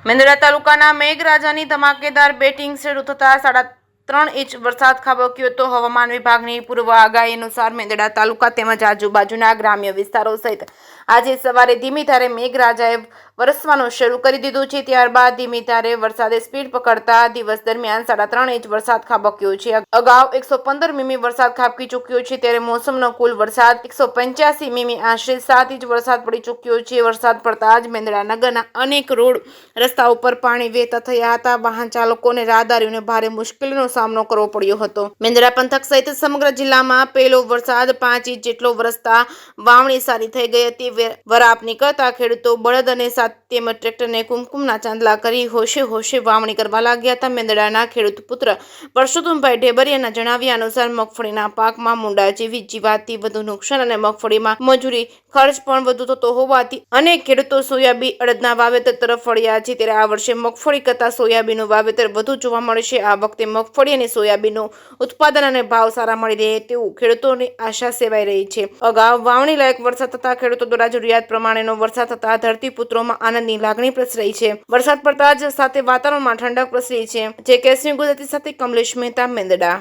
મેંદરડા તાલુકાના મેઘરાજાની ધમાકેદાર બેટિંગ શરૂ થતાં 3.5 ઇંચ વરસાદ ખાબક્યો હતો। હવામાન વિભાગની પૂર્વ આગાહી અનુસાર મેંદરડા તાલુકા તેમજ આજુબાજુના ગ્રામ્ય વિસ્તારો સહિત આજે સવારે ધીમી ધારે મેઘરાજાએ વરસવાનું શરૂ કરી દીધું છે। ત્યારબાદ ધીમી ધારે વરસાદે સ્પીડ પકડતા દિવસ દરમિયાન 3.5 ઇંચ વરસાદ ખાબક્યો છે। અગાઉ 115 મીમી વરસાદ ખાબકી ચૂક્યો છે, ત્યારે મોસમનો કુલ વરસાદ 185 મીમી આશરે 7 ઇંચ વરસાદ પડી ચૂક્યો છે। વરસાદ પડતા જ મેંદરડા નગરના અનેક રોડ રસ્તા ઉપર પાણી વહેતા થયા હતા। વાહન ચાલકો અને રાહદારીઓને ભારે મુશ્કેલીનો સામનો કરવો પડ્યો હતો। મેંદરડા પંથક સહિત સમગ્ર જિલ્લામાં પહેલો વરસાદ 5 ઇંચ જેટલો વરસતા વાવણી સારી થઈ ગઈ હતી। વરાપ નીકળતા ખેડૂતો બળદ અને તેમજ ટ્રેક્ટરને કુમકુમના ચાંદલા કરી હોશે હોશે વાવણી કરવા લાગ્યા હતા। મેંદરડાના ખેડૂત પુત્ર પરસોત્તમભાઈ ઢેબરિયાના જણાવ્યા અનુસાર મગફળીના પાકમાં મુંડા જેવી જીવાતથી વધુ નુકસાન અને મગફળીમાં મજૂરી ખર્ચ પણ વધુ થતો હોવાથી અનેક ખેડૂતો સોયાબીન અડદના વાવેતર તરફ વળ્યા છે। ત્યારે આ વર્ષે મગફળી કરતાં સોયાબીનનું વાવેતર વધુ જોવા મળશે। આ વખતે મગફળી અને સોયાબીનનું ઉત્પાદન અને ભાવ સારા મળી રહે તેવું ખેડૂતોની આશા સેવાઈ રહી છે। અગાઉ વાવણી લાયક વરસાદ થતાં ખેડૂતો દ્વારા જરૂરિયાત પ્રમાણેનો વરસાદ થતાં ધરતીપુત્રોમાં આનંદની લાગણી પ્રસરી છે। વરસાદ પડતા જ સાથે વાતાવરણમાં ઠંડક પ્રસરી છે। જે કેસરી ગુજરાતી સાથે કમલેશ મહેતા, મેંદરડા।